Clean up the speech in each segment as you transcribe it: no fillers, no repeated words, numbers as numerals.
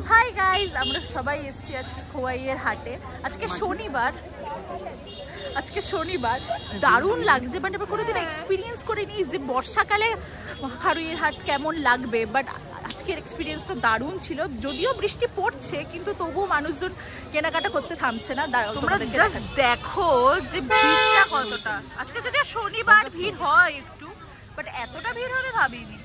Hi guys, আমরা সবাই এসেছি আজকে খোয়াইয়ের হাটে। আজকে শনিবার দারুণ লাগছে, বাট আমরা কোনোদিনও এক্সপিরিয়েন্স করিনি যে বর্ষাকালে খারুইয়ের হাট কেমন লাগবে। বাট আজকের এক্সপিরিয়েন্সটা দারুণ ছিল, যদিও বৃষ্টি পড়ছে কিন্তু তবুও মানুষজন কেনাকাটা করতে থামছে না। তোমরা জাস্ট দেখো যে ভিড়টা কতটা। আজকে যদিও শনিবার ভিড় হয় একটু, বাট এতটা ভিড় হবে ভাবিনি।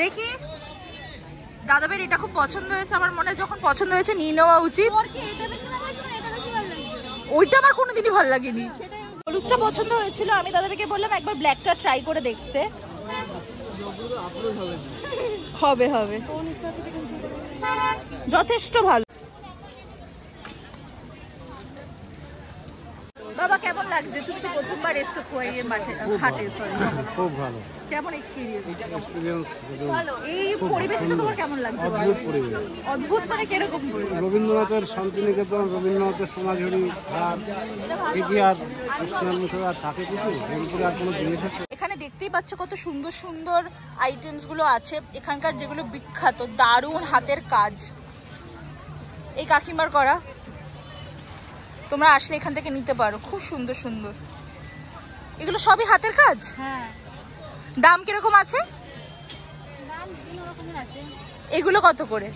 দেখি দাদাবের এটা খুব পছন্দ হয়েছে, আমার মনে হয় যখন পছন্দ হয়েছে নিয়ে নেওয়া উচিত। ওইটা আমার কোনোদিনই ভালো লাগেনি। হলুদটা পছন্দ হয়েছিল, আমি দাদাকে বললাম একবার ব্ল্যাকটা ট্রাই করে দেখতে। হবে হবে, যথেষ্ট ভালো। বাবা কেমন লাগছে? তুমি তো প্রথমবার এসছো খোয়াইয়ের হাটে। খুব ভালো। কেমন এক্সপেরিয়েন্স? ভালো। এই পরিবেশটা তোমার কেমন লাগছে? অদ্ভুত পরিবেশ। অদ্ভুত মানে কিরকম? রবীন্দ্রনাথের শান্তিনিকেতন, রবীন্দ্রনাথের সোনাঝুরি আর থাকে কিছু আর কোনো জিনিস আছে? এখানে দেখতেই পাচ্ছ কত সুন্দর সুন্দর আইটেমস গুলো আছে এখানকার, যেগুলো বিখ্যাত, দারুণ হাতের কাজ। এই কাকিমার করা, তোমরা আসলে এখান থেকে নিতে পারো, খুব সুন্দর সুন্দর। এগুলো সবই হাতের কাজ। হ্যাঁ। দাম কিরকম আছে? দাম বিভিন্ন রকমের আছে। এগুলো কত করে?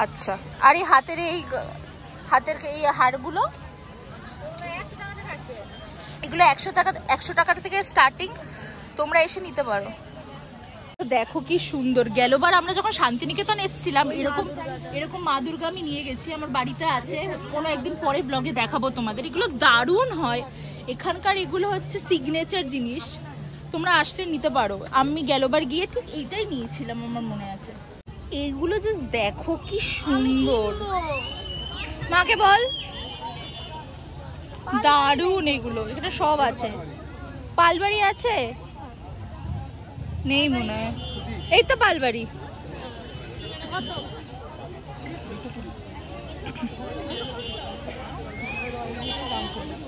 আচ্ছা, আর এই হাতের এই হাড়গুলো এগুলো 100 টাকা থেকে স্টার্টিং, তোমরা এসে নিতে পারো। দেখো কি সুন্দর। গেলবার আমরা যখন শান্তিনিকেতন এসেছিলাম এরকম মা দুর্গা আমি নিয়ে গেছি, আমার বাড়িতে আছে, কোনো একদিন পরে ব্লগে দেখাবো তোমাদের। এগুলো দারুণ হয় এখানকার, এগুলো হচ্ছে সিগনেচার জিনিস, তোমরা আসলে নিতে পারো। আমি গেলবার গিয়ে ঠিক এইটাই নিয়েছিলাম, আমার মনে আছে। এইগুলো জাস্ট দেখো কি সুন্দর, মাকে বল। দারুণ এগুলো, এখানে সব আছে। পালবাড়ি আছে? নেই মনে হয়। এই তো পালবাড়ি।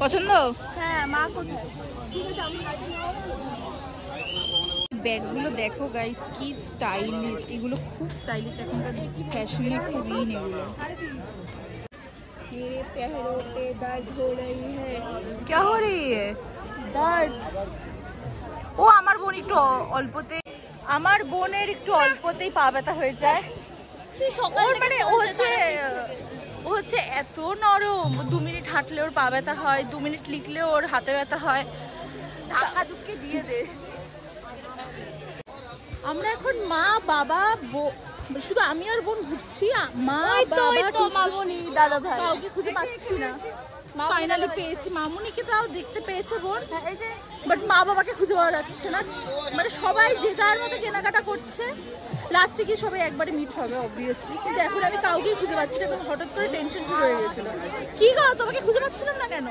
পছন্দ? হ্যাঁ। মা কোথায়? ব্যাগগুলো দেখো গাইস, কি স্টাইলিশ। এগুলো খুব স্টাইলিশ, এখনকার ফ্যাশনে কুইন এগুলো। मेरे पैरों पे दर्द हो रही है। क्या हो रही है? दर्द। ও আমার বোন একটু অল্পতে, আমার বোনের একটু অল্পতেই পা ব্যথা হয়ে যায়। মানে ও হচ্ছে এত নরম, 2 মিনিট হাঁটলে ওর পা ব্যথা হয়, 2 মিনিট লিখলে ওর হাতে ব্যথা হয়। ধাক্কা ধুক্কে দিয়ে দে। আমরা এখন মা বাবা শুধু আমি আর বোন ঘুরছি। মা বাবা মামুনি দাদা ভাই কাউকে খুঁজে পাচ্ছি না। ফাইনালি পেয়েছি মামুনিকে, তাও দেখতে পেয়েছে বোন, বাট মা বাবাকে খুঁজে পাওয়া যাচ্ছে না। মানে সবাই যে যার মতো কেনাকাটা করছে, লাস্টে গিয়ে সবাই একবারে মিট হবে অবভিয়াসলি, কিন্তু এখন আমি কাউকেই খুঁজে পাচ্ছি না এবং হঠাৎ করে টেনশন শুরু হয়ে গেছিল। কি গো, তোমাকে খুঁজে পাচ্ছিলাম না কেন?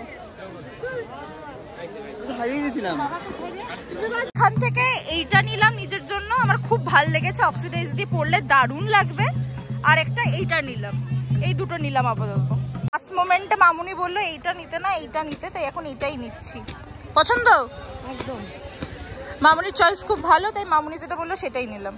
এখান থেকে এইটা নিলাম নিজের জন্য, আমার খুব ভাল লেগেছে, অক্সিডাইজ দিয়ে পড়লে দারুণ লাগবে। আর একটা এইটা নিলাম, এই দুটো নিলাম আপাতত। লাস্ট মোমেন্টে মামুনি বললো এইটা নিতে না এইটা নিতে, তাই এখন এইটাই নিচ্ছি। পছন্দ? একদম। মামুনির চয়েস খুব ভালো, তাই মামুনি যেটা বললো সেটাই নিলাম।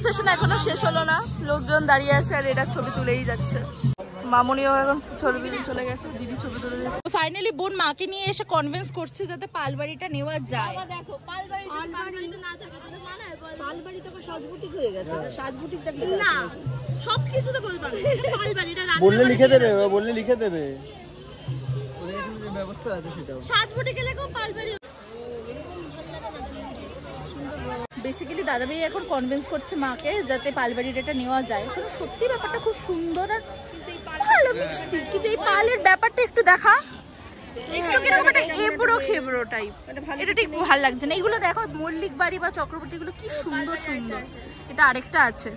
সেশন এখনো শেষ হলো না, লোকজন দাঁড়িয়ে আছে আর এটা ছবি তুলেই যাচ্ছে। মামুনিও এখন ছবি চলে গেছে, দিদি ছবি তুলে যাচ্ছে। ফাইনালি বোন মাকে নিয়ে এসে কনভিন্স করছে যাতে পালবাড়িটা নেওয়া যায়। দেখো পালবাড়ি না থাকে তাহলে মানায়, পালবাড়ি তো সাজবুটিক হয়ে গেছে, সাজবুটিক দেখলে না সবকিছু তো বলবা না, পালবাড়িটা বললে লিখে দেবে, বললে লিখে দেবে, ওদের এখানে ব্যবস্থা আছে সেটাও। সাজবুটিকে লেখো পালবাড়ি। বেসিক্যালি দাদাভাই এখন কনভিন্স করছে মাকে যাতে পালবাড়িটা নেওয়া যায়। কিন্তু সত্যি ব্যাপারটা খুব সুন্দর আর ভালো মিষ্টি, কিন্তু এই পালের ব্যাপারটা একটু দেখা, একটু কিরকম একটা এবড়ো খেবড়ো টাইপ, এটা ঠিক ভালো লাগছে না। এগুলো দেখো মল্লিক বাড়ি বা চক্রবর্তী, গুলো কি সুন্দর সুন্দর। এটা আরেকটা আছে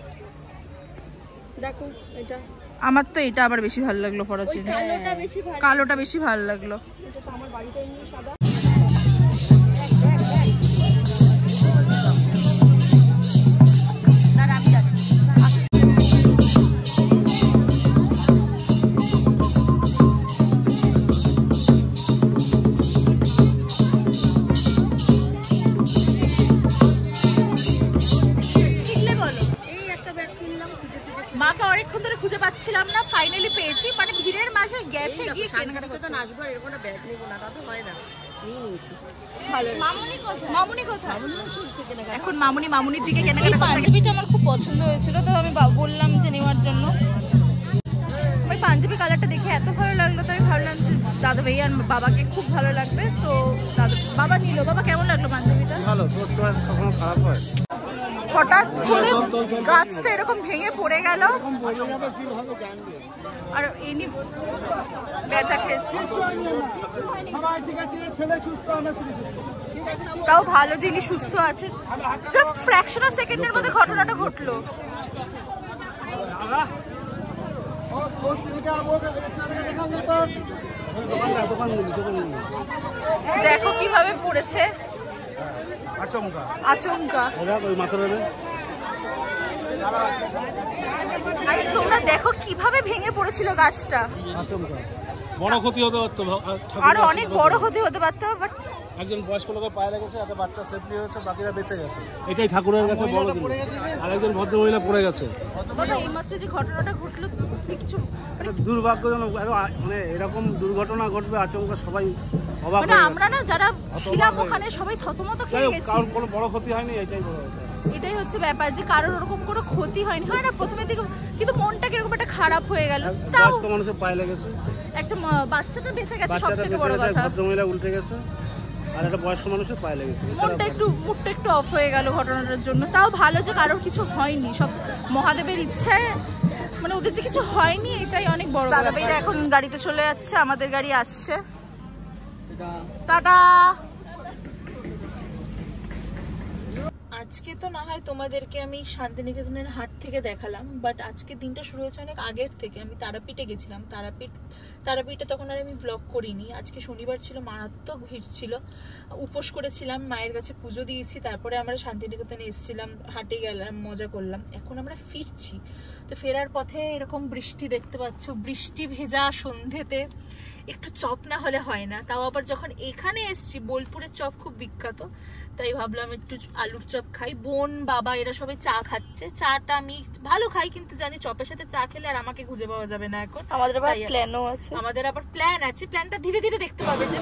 দেখো, এটা আমার তো এটা আবার বেশি ভালো লাগলো ফরাচি, কালোটা বেশি ভালো লাগলো। আমার বাড়িটা এমনি সাদা। পাচ্ছিলাম না, ফাইনালি পেয়েছি। মানে ভিড়ের মাঝে গেছে গিয়ে কেনাকাটা করতে। আসবো এরকম একটা ব্যাগ নেবো না, তা তো হয় না, নিয়ে নিয়েছি। ভালো। মামুনি কোথায়? এখন মামুনির দিকে কেনাকাটা। পাঞ্জাবিটা আমার খুব পছন্দ হয়েছিল, তো আমি বললাম যে নেওয়ার জন্য। আমার পাঞ্জাবি কালারটা দেখে এত ভালো লাগলো, তাই ভাবলাম যে দাদা ভাই আর বাবাকে খুব ভালো লাগবে, তো বাবা নিল। বাবা কেমন লাগলো পাঞ্জাবিটা? ভালো, তোর চয়েস কখনো খারাপ হয়? হঠাৎ করে গাছটা এরকম ভেঙে পড়ে গেল, আর এনি ব্যথা খেয়েছে। তাও ভালো যিনি সুস্থ আছে। জাস্ট ফ্র্যাকশন অফ সেকেন্ডের মধ্যে ঘটনাটা ঘটলো। দেখো কিভাবে পড়েছে, আচমকা। তোমরা দেখো কিভাবে ভেঙে পড়েছিল গাছটা। বড় ক্ষতি হতে পারতো, আরো অনেক বড় ক্ষতি হতে পারতো, বাট একজন বয়স্ক লোকের পায়ে লেগেছে, একটা বাচ্চা সেফলি হয়েছে, বাকিরা বেঁচে গেছে। এটাই ঠাকুরের কাছে বড় দিন। আর একজন ভদ্রমহিলা পড়ে গেছে। এইমাত্র যে ঘটনাটা ঘটলো কিছু দুর্ভাগ্যজনক, মানে এরকম দুর্ঘটনা ঘটবে আচমকা, সবাই অবাক মানে আমরা না যারা ছিলাম ওখানে সবাই থতমত খেয়ে গেছি। কারণ কোনো বড় ক্ষতি হয়নি, এটাই হচ্ছে ব্যাপার, যে কারোর ওরকম কোনো ক্ষতি হয়নি। হয় না প্রথমের দিকে, কিন্তু মনটা কিরকম একটা খারাপ হয়ে গেল। তাও মানুষের পায়ে লেগেছে, একটা বাচ্চাটা বেঁচে গেছে, সবথেকে বড় কথা। ভদ্রমহিলা উল্টে গেছে, আর একটা বয়স্ক মানুষের পায়ে লেগেছে। মুডটা একটু অফ হয়ে গেল ঘটনাটার জন্য। তাও ভালো যে কারোর কিছু হয়নি, সব মহাদেবের ইচ্ছায়, মানে ওদের যে কিছু হয়নি এটাই অনেক বড়। দাদা ভাইরা এখন গাড়িতে চলে যাচ্ছে, আমাদের গাড়ি আসছে। টাটা। আজকে তো না হয় তোমাদেরকে আমি শান্তিনিকেতনের হাট থেকে দেখালাম, বাট আজকে দিনটা শুরু হয়েছে অনেক আগের থেকে। আমি তারাপীঠে গেছিলাম। তারাপীঠে তখন আর আমি ব্লগ করিনি। আজকে শনিবার ছিল, মারাত্মক ভিড় ছিল। উপোস করেছিলাম, মায়ের কাছে পুজো দিয়েছি, তারপরে আমরা শান্তিনিকেতনে এসেছিলাম, হাটে গেলাম, মজা করলাম। এখন আমরা ফিরছি, তো ফেরার পথে এরকম বৃষ্টি দেখতে পাচ্ছ, বৃষ্টি ভেজা সন্ধেতে একটু চপ না হলে হয় না। তাও আবার যখন এখানে এসছি, বোলপুরের চপ খুব বিখ্যাত, তাই ভাবলাম একটু আলুর চপ খাই। বোন বাবা এরা সবাই চা খাচ্ছে। চাটা আমি ভালো খাই, কিন্তু জানি চপের সাথে চা খেলে আর আমাকে খুঁজে পাওয়া যাবে না এখন। আমাদের আবার প্ল্যানও আছে, প্ল্যানটা ধীরে ধীরে দেখতে পাবে। যে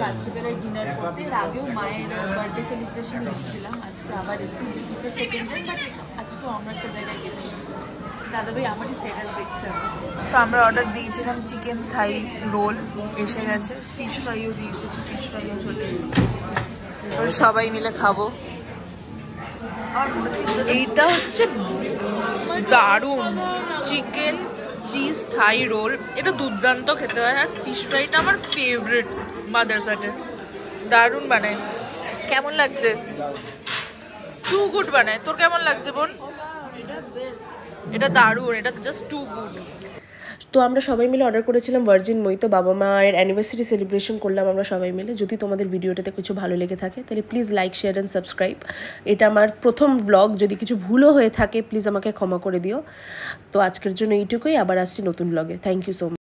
রাত্রিবেলায় ডিনার করতে, এর আগেও মায়ের বার্থডে সেলিব্রেশন এসেছিলাম, আজকে আবার এসেছি। সেকেন্ড টাইম, বাট আজকে আমরা একটা জায়গায় গেছি। দাদাভাই আমারই স্ট্যাটাস দেখছে। তো আমরা অর্ডার দিয়েছিলাম চিকেন থাই রোল, এসে গেছে। ফিশ ফ্রাইও দিয়েছে, ফিশ ফ্রাইও চলে এসেছে। তো সবাই মিলে খাবো। এইটা হচ্ছে দারুণ চিকেন চিজ থাই রোল, এটা দুর্দান্ত খেতে হয়। আর ফিশ ফ্রাইটা আমার ফেভারিট মাদারসাটের, দারুণ বানায়। কেমন লাগছে? টু গুড বানায়। তোর কেমন লাগছে বোন? এটা দারুণ, এটা জাস্ট টু গুড। তো আমরা সবাই মিলে অর্ডার করেছিলাম ভার্জিন মই। তো বাবা মায়ের অ্যানিভার্সারি সেলিব্রেশন করলাম আমরা সবাই মিলে। যদি তোমাদের ভিডিওটাতে কিছু ভালো লেগে থাকে তাহলে please like, share and subscribe. এটা আমার প্রথম ব্লগ, যদি কিছু ভুলও হয়ে থাকে প্লিজ আমাকে ক্ষমা করে দিও। তো আজকের জন্য এইটুকুই, আবার আসছি নতুন ব্লগে। Thank you so much.